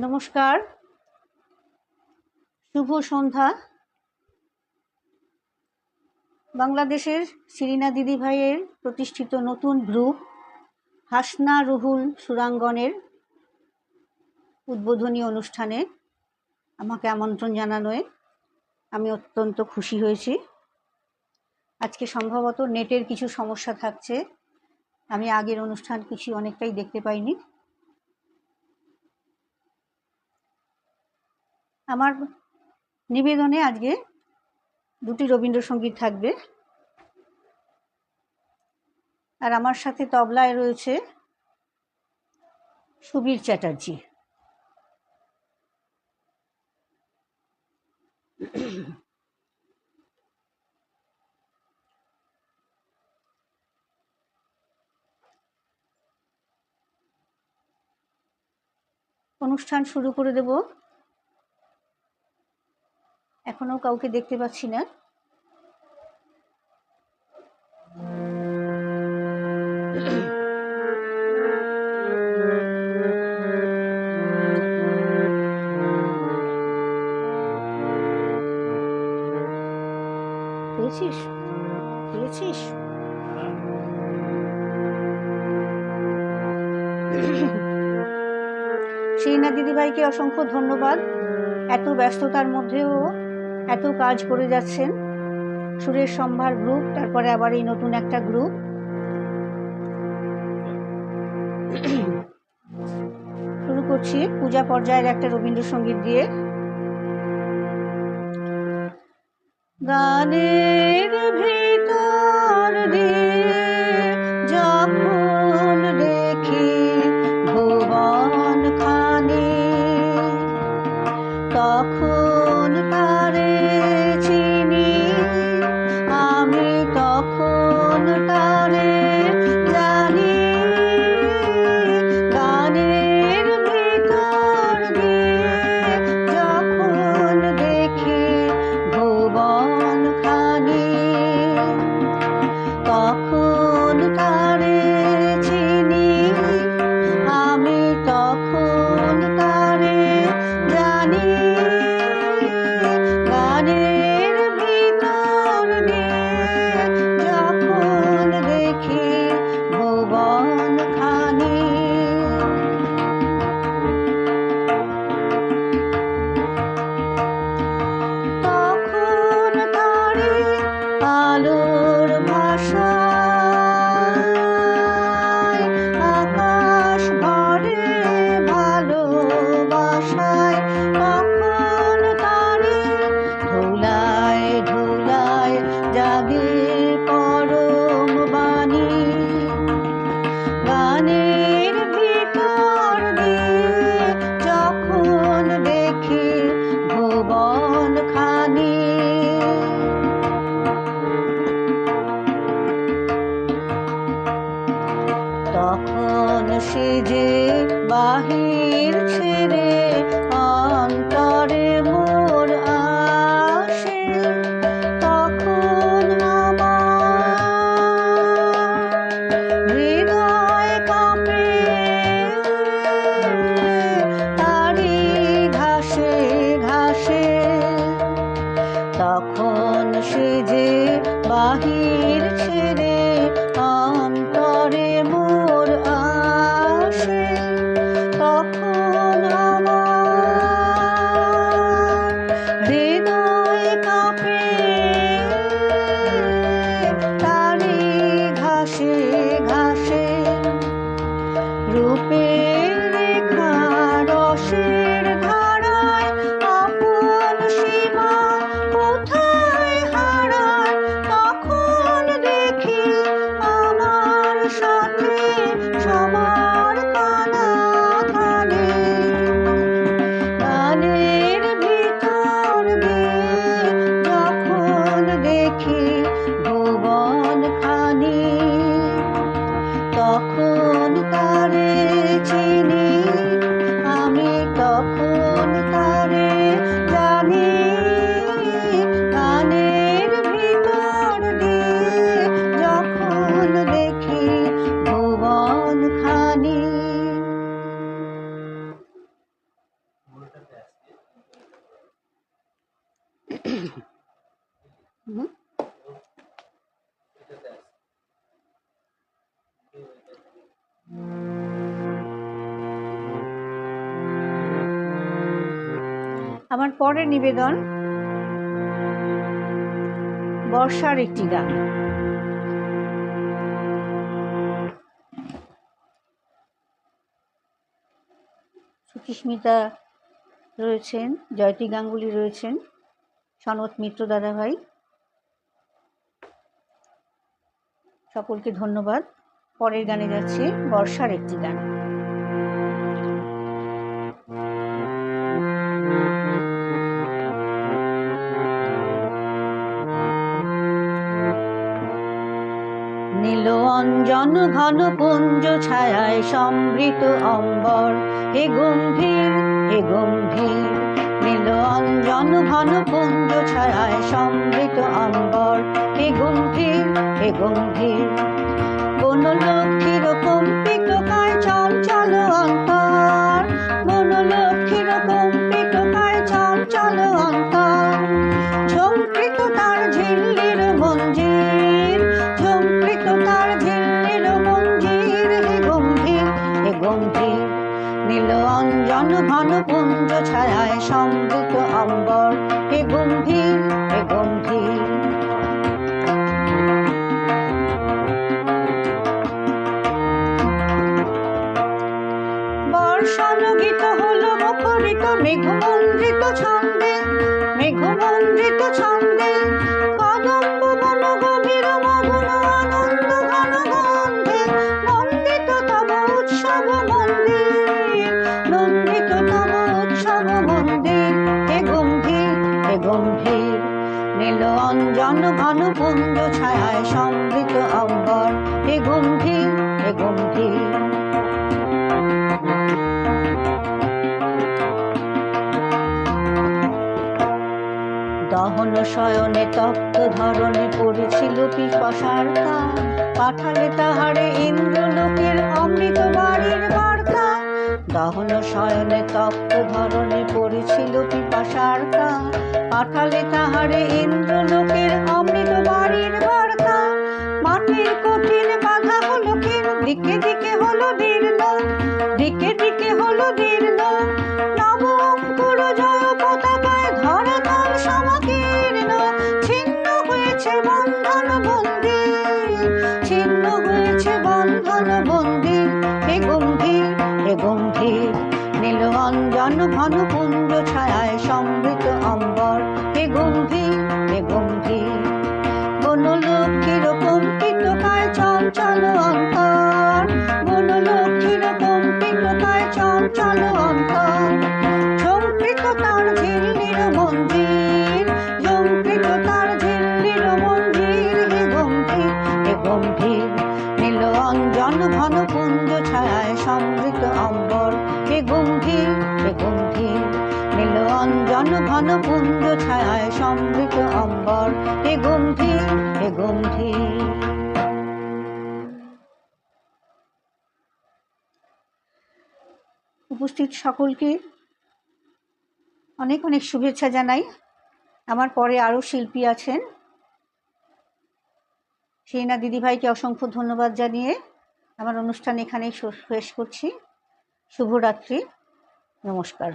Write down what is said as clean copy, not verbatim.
নমস্কার, শুভ সন্ধ্যা। বাংলাদেশের শিরিনা দিদিভাইয়ের প্রতিষ্ঠিত নতুন গ্রুপ হাসনা রুহুল সুরাঙ্গনের উদ্বোধনী অনুষ্ঠানে আমাকে আমন্ত্রণ জানানোয় আমি অত্যন্ত খুশি হয়েছি। আজকে সম্ভবত নেটের কিছু সমস্যা থাকছে, আমি আগের অনুষ্ঠান কিছু অনেকটাই দেখতে পাইনি। আমার নিবেদনে আজকে দুটি রবীন্দ্রসঙ্গীত থাকবে, আর আমার সাথে তবলায় রয়েছে সুবীর চ্যাটার্জি। অনুষ্ঠান শুরু করে দেব। এখনো কাউকে দেখতে পাচ্ছি না। পেয়েছিস? শিরিনা দিদিভাইকে অসংখ্য ধন্যবাদ। এত ব্যস্ততার মধ্যেও এত কাজ করে যাচ্ছেন। সুরেশ সম্ভার গ্রুপ, তারপরে আবার এই নতুন একটা গ্রুপ। শুরু করছি পূজা পর্যায়ের একটা রবীন্দ্রসঙ্গীত দিয়ে। গানের ভিতর দিয়ে যখন দেখি ভুবন খানি, তখন তারে চিনি আমি, তখন তারে জানি। গানের ভিতর দিয়ে যখন দেখি ভুবন খানি, তখন তারে চিনি আমি, তখন তারে জানি। গানের ভিতর দিয়ে যখন দেখি ভুবন খানি, তখন তারে আলোর ভাষায় আকাশ ভরে ভালোবাসায়, তখন তারে ধুলায় ধুলায় জাগে পরম বাণী। গানের ভিতর দিয়ে যখন দেখি ভুবন খানি, তখন সে যে বাহির ছেড়ে অন্তরে মোর আসে, তখন আমার হৃদয় কাঁপে তারি ঘাসে ঘাসে। তখন সে যে বাহির ছেড়ে অন্তরে মোর আসে, তখন আমার হৃদয় কাঁপে তারি ঘাসে ঘাসে। রূপের রেখা রসের ধারায় আপন সীমা কোথায় হারায়, তখন দেখি আমার সাথে সবার কানাখানি। গানের ভিতর দিয়ে যখন দেখি ভুবন খানি, তখন তারে চিনি আমি, তখন তারে জানি। গানের ভিতর দিয়ে যখন দেখি ভুবন খানি। আমার পরের নিবেদন বর্ষার একটি গান। সুচিস্মিতা রয়েছেন, জয়তী গাঙ্গুলি রয়েছেন, সনত মিত্র দাদাভাই, সকলকে ধন্যবাদ। পরের গানে যাচ্ছে বর্ষার একটি গান। নীল অঞ্জন ঘন পুঞ্জ ছায়ায় সমৃত অম্বর, হে গম্ভীর হে গম্ভীর। নীল অঞ্জন ঘন পুঞ্জ ছায়ায় সমৃত অম্বর, হে গম্ভীর হে গম্ভীর। বনলক্ষ্মীর কম্পিত কায় চঞ্চল অন্তর, বনলক্ষ্মীর কম্পিত কায় চঞ্চল অন্তর। ঝঙ্কৃত তার ঝিল্লির মঞ্জির, ঝঙ্কৃত তার ঝিল্লির মঞ্জির, হে গম্ভীর হে গম্ভীর। নীল অঞ্জন ঘন পুঞ্জ ছায়ায় সমৃত অম্বর, হে গম্ভীর হে গম্ভীর। বর্ষানুগীত হলো মুখরিত মেঘমন্ডিত ছন্দে, মেঘমন্ডিত ছন্দে। কদম্ব বন গভীর মগ্ন আনন্দ ঘন গন্ধে, নন্দিত তব উৎসব মন্দির, নন্দিত তব উৎসব মন্দির, হে গম্ভীর হে গম্ভীর। নীল অঞ্জন ঘন পুঞ্জ ছায়ায় সমৃত অম্বর, হে গম্ভীর হে গম্ভীর। দহন শয়নে তপ্ত ধরনে পড়েছিল পিপাসার কান, পাঠালে তাহারে ইন্দ্রলোকের অমৃত বাড়ির বার্তা। দহন শয়নে তপ্ত ধরনে পড়েছিল পিপাসার কান, পাঠালে তাহারে ইন্দ্রলোকের অমৃত বাড়ির বার্তা। মাটির কঠিন বাধা হলো ক্ষীণ, দিকে দিকে হলো দীর্ণ, দিকে দিকে হলো দীর্ণ। নব অঙ্কুর জয় পতাকায় ধরাতল সমাকীর্ণ, ছিন্ন হয়েছে বন্ধন বন্দী, ছিন্ন হয়েছে বন্ধন বন্দী, হে গম্ভীর হে গম্ভীর। নীল অঞ্জন ঘন পুঞ্জ ছায়ায় সমৃত অম্বর, হে গম্ভীর হে গম্ভীর। বনলক্ষ্মীর কম্পিত কায় চঞ্চল অন্তর, বনলক্ষ্মীর কম্পিত কায় চঞ্চল অন্তর। ঝঙ্কৃত তার ঝিল্লির মঞ্জির, ঝঙ্কৃত তার ঝিল্লির মঞ্জির, হে গম্ভীর হে গম্ভীর। নীল অঞ্জন ঘন পুঞ্জ ছায়ায় সমৃত অম্বর, হে গম্ভীর হে গম্ভীর। নীল অঞ্জন ঘন পুঞ্জ ছায়ায় সমৃত অম্বর, হে গম্ভীর হে গম্ভীর। উপস্থিত সকলকে অনেক অনেক শুভেচ্ছা জানাই। আমার পরে আরও শিল্পী আছেন, সেইনা দিদিভাইকে অসংখ্য ধন্যবাদ জানিয়ে আমার অনুষ্ঠান এখানেই শেষ করছি। শুভরাত্রি, নমস্কার।